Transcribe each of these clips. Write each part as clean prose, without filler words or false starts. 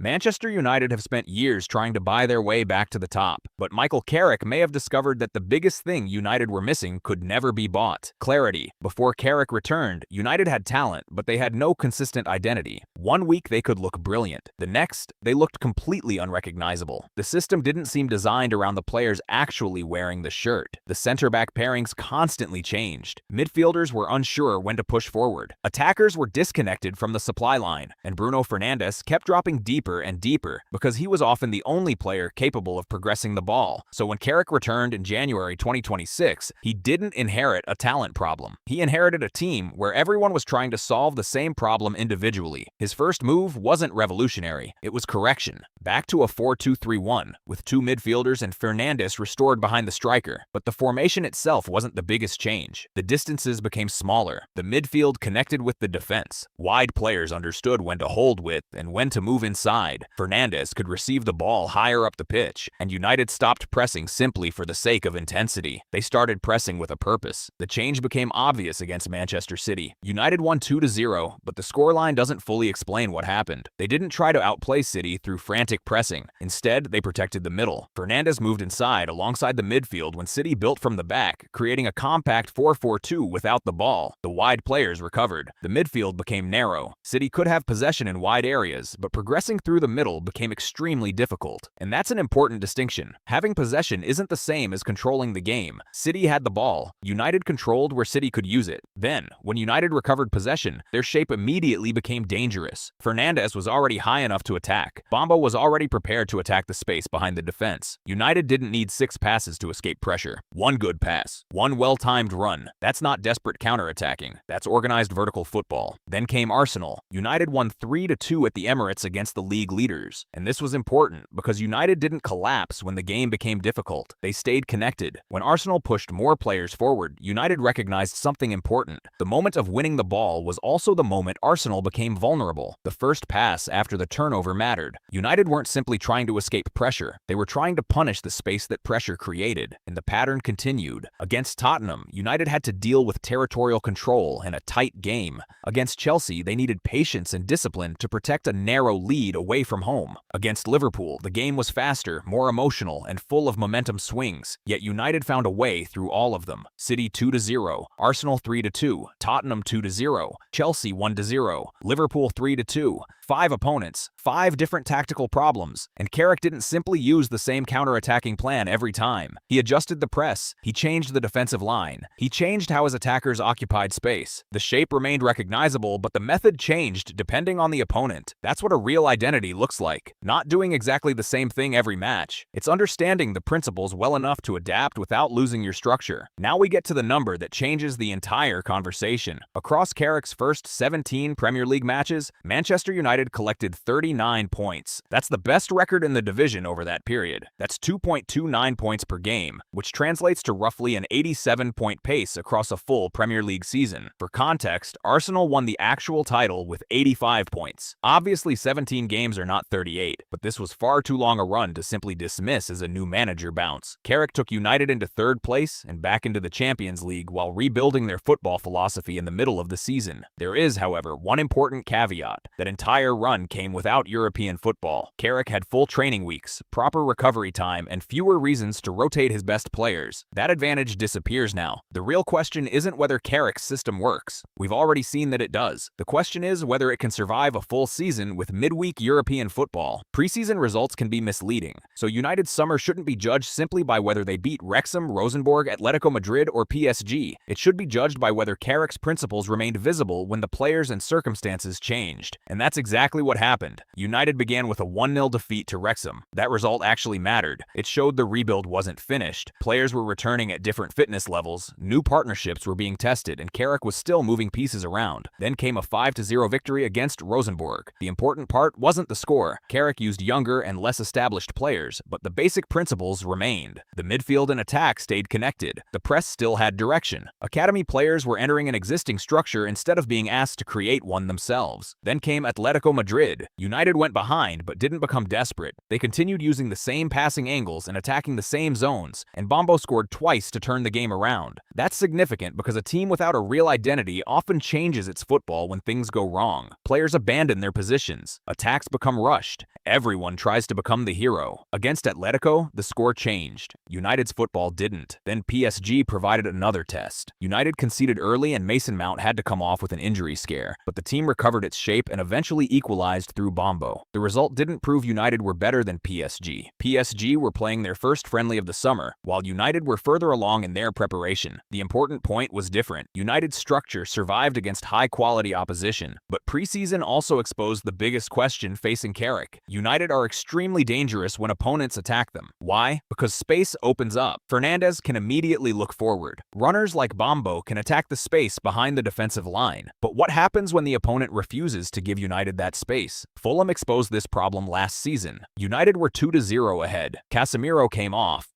Manchester United have spent years trying to buy their way back to the top, but Michael Carrick may have discovered that the biggest thing United were missing could never be bought: clarity. Before Carrick returned, United had talent, but they had no consistent identity. One week they could look brilliant. The next, they looked completely unrecognizable. The system didn't seem designed around the players actually wearing the shirt. The center-back pairings constantly changed. Midfielders were unsure when to push forward. Attackers were disconnected from the supply line, and Bruno Fernandes kept dropping deeper and deeper because he was often the only player capable of progressing the ball. So when Carrick returned in January 2026, he didn't inherit a talent problem. He inherited a team where everyone was trying to solve the same problem individually. His first move wasn't revolutionary, it was correction. Back to a 4-2-3-1, with two midfielders and Fernandes restored behind the striker. But the formation itself wasn't the biggest change. The distances became smaller. The midfield connected with the defense. Wide players understood when to hold with and when to move inside. Fernandes could receive the ball higher up the pitch, and United stopped pressing simply for the sake of intensity. They started pressing with a purpose. The change became obvious against Manchester City. United won 2-0, but the scoreline doesn't fully explain what happened. They didn't try to outplay City through frantic pressing. Instead, they protected the middle. Fernandes moved inside alongside the midfield when City built from the back, creating a compact 4-4-2 without the ball. The wide players recovered. The midfield became narrow. City could have possession in wide areas, but progressing through the middle became extremely difficult. And that's an important distinction. Having possession isn't the same as controlling the game. City had the ball. United controlled where City could use it. Then, when United recovered possession, their shape immediately became dangerous. Fernandes was already high enough to attack. Bamba was already prepared to attack the space behind the defense. United didn't need 6 passes to escape pressure. One good pass. One well-timed run. That's not desperate counterattacking. That's organized vertical football. Then came Arsenal. United won 3-2 at the Emirates against the league leaders. And this was important because United didn't collapse when the game became difficult. They stayed connected. When Arsenal pushed more players forward, United recognized something important. The moment of winning the ball was also the moment Arsenal became vulnerable. The first pass after the turnover mattered. United weren't simply trying to escape pressure. They were trying to punish the space that pressure created. And the pattern continued. Against Tottenham, United had to deal with territorial control and a tight game. Against Chelsea, they needed patience and discipline to protect a narrow lead away from home. Against Liverpool, the game was faster, more emotional, and full of momentum swings. Yet United found a way through all of them. City 2-0, Arsenal 3-2, Tottenham 2-0, Chelsea 1-0, Liverpool 3-2. 5 opponents, 5 different tactical problems, and Carrick didn't simply use the same counter-attacking plan every time. He adjusted the press, he changed the defensive line, he changed how his attackers occupied space. The shape remained recognizable, but the method changed depending on the opponent. That's what a real identity looks like. Not doing exactly the same thing every match. It's understanding the principles well enough to adapt without losing your structure. Now we get to the number that changes the entire conversation. Across Carrick's first 17 Premier League matches, Manchester United collected 39 points. That's the best record in the division over that period. That's 2.29 points per game, which translates to roughly an 87-point pace across a full Premier League season. For context, Arsenal won the actual title with 85 points. Obviously, 17 games are not 38, but this was far too long a run to simply dismiss as a new manager bounce. Carrick took United into 3rd place and back into the Champions League while rebuilding their football philosophy in the middle of the season. There is, however, one important caveat. That entire run came without European football. Carrick had full training weeks, proper recovery time, and fewer reasons to rotate his best players. That advantage disappears now. The real question isn't whether Carrick's system works. We've already seen that it does. The question is whether it can survive a full season with midweek European football. Preseason results can be misleading, so United's summer shouldn't be judged simply by whether they beat Wrexham, Rosenborg, Atletico Madrid, or PSG. It should be judged by whether Carrick's principles remained visible when the players and circumstances changed. And that's exactly what happened. United began with a 1-0 defeat to Wrexham. That result actually mattered. It showed the rebuild wasn't finished. Players were returning at different fitness levels, new partnerships were being tested, and Carrick was still moving pieces around. Then came a 5-0 victory against Rosenborg. The important part wasn't the score. Carrick used younger and less established players, but the basic principles remained. The midfield and attack stayed connected. The press still had direction. Academy players were entering an existing structure instead of being asked to create one themselves. Then came Atletico Atletico Madrid, United went behind but didn't become desperate. They continued using the same passing angles and attacking the same zones, and Bombo scored twice to turn the game around. That's significant because a team without a real identity often changes its football when things go wrong. Players abandon their positions. Attacks become rushed. Everyone tries to become the hero. Against Atletico, the score changed. United's football didn't. Then PSG provided another test. United conceded early and Mason Mount had to come off with an injury scare, but the team recovered its shape and eventually equalized through Bombo. The result didn't prove United were better than PSG. PSG were playing their first friendly of the summer, while United were further along in their preparation. The important point was different. United's structure survived against high-quality opposition, but preseason also exposed the biggest question facing Carrick. United are extremely dangerous when opponents attack them. Why? Because space opens up. Fernandes can immediately look forward. Runners like Bombo can attack the space behind the defensive line. But what happens when the opponent refuses to give United that space? Fulham exposed this problem last season. United were 2-0 ahead. Casemiro came off.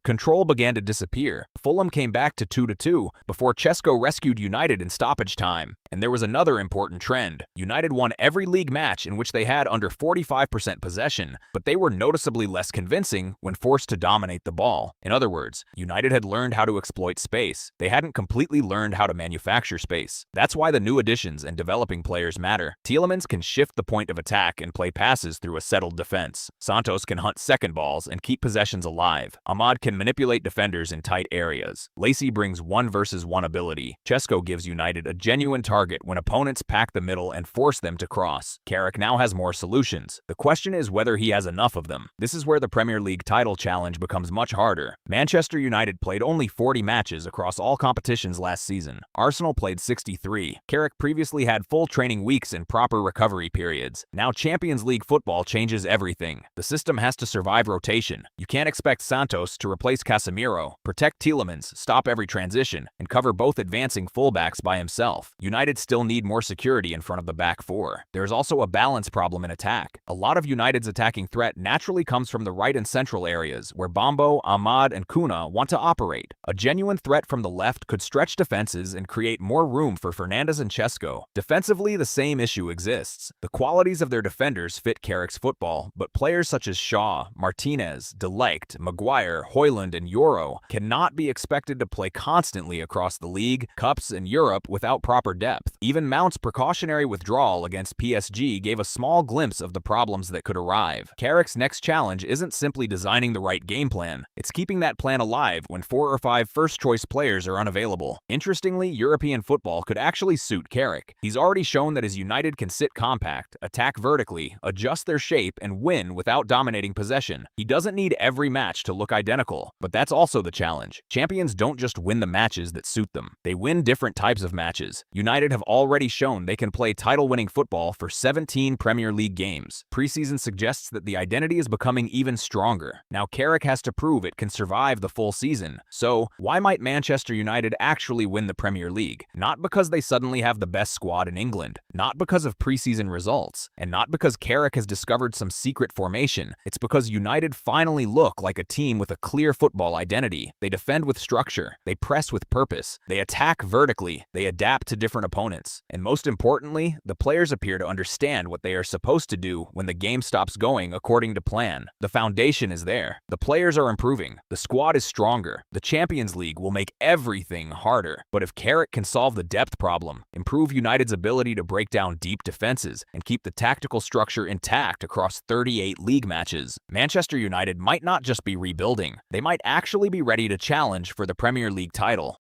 Control began to disappear. Fulham came back to 2-2 before Chesko rescued United in stoppage time. And there was another important trend. United won every league match in which they had under 45% possession, but they were noticeably less convincing when forced to dominate the ball. In other words, United had learned how to exploit space. They hadn't completely learned how to manufacture space. That's why the new additions and developing players matter. Tielemans can shift the point of attack and play passes through a settled defense. Santos can hunt second balls and keep possessions alive. Ahmad can manipulate defenders in tight areas. Lacey brings 1-versus-1 ability. Chesko gives United a genuine target when opponents pack the middle and force them to cross. Carrick now has more solutions. The question is whether he has enough of them. This is where the Premier League title challenge becomes much harder. Manchester United played only 40 matches across all competitions last season. Arsenal played 63. Carrick previously had full training weeks and proper recovery periods. Now Champions League football changes everything. The system has to survive rotation. You can't expect Santos to replace Casemiro, protect Tielemans, stop every transition, and cover both advancing fullbacks by himself. United still need more security in front of the back four. There's also a balance problem in attack. A lot of United's attacking threat naturally comes from the right and central areas, where Bombo, Ahmad, and Kuna want to operate. A genuine threat from the left could stretch defenses and create more room for Fernandes and Chesko. Defensively, the same issue exists. The qualities of their defenders fit Carrick's football, but players such as Shaw, Martinez, De Ligt, Maguire, Højlund, and Euro cannot be expected to play constantly across the league, cups, and Europe without proper depth. Even Mount's precautionary withdrawal against PSG gave a small glimpse of the problems that could arrive. Carrick's next challenge isn't simply designing the right game plan, it's keeping that plan alive when 4 or 5 first-choice players are unavailable. Interestingly, European football could actually suit Carrick. He's already shown that his United can sit compact, attack vertically, adjust their shape, and win without dominating possession. He doesn't need every match to look identical, but that's also the challenge. Champions don't just win the matches that suit them. They win different types of matches. United have already shown they can play title-winning football for 17 Premier League games. Preseason suggests that the identity is becoming even stronger. Now Carrick has to prove it can survive the full season. So, why might Manchester United actually win the Premier League? Not because they suddenly have the best squad in England, not because of preseason results, and not because Carrick has discovered some secret formation. It's because United finally look like a team with a clear football identity. They defend with structure, they press with purpose, they attack vertically, they adapt to different opponents. And most importantly, the players appear to understand what they are supposed to do when the game stops going according to plan. The foundation is there. The players are improving. The squad is stronger. The Champions League will make everything harder. But if Carrick can solve the depth problem, improve United's ability to break down deep defenses, and keep the tactical structure intact across 38 league matches, Manchester United might not just be rebuilding. They might actually be ready to challenge for the Premier League title.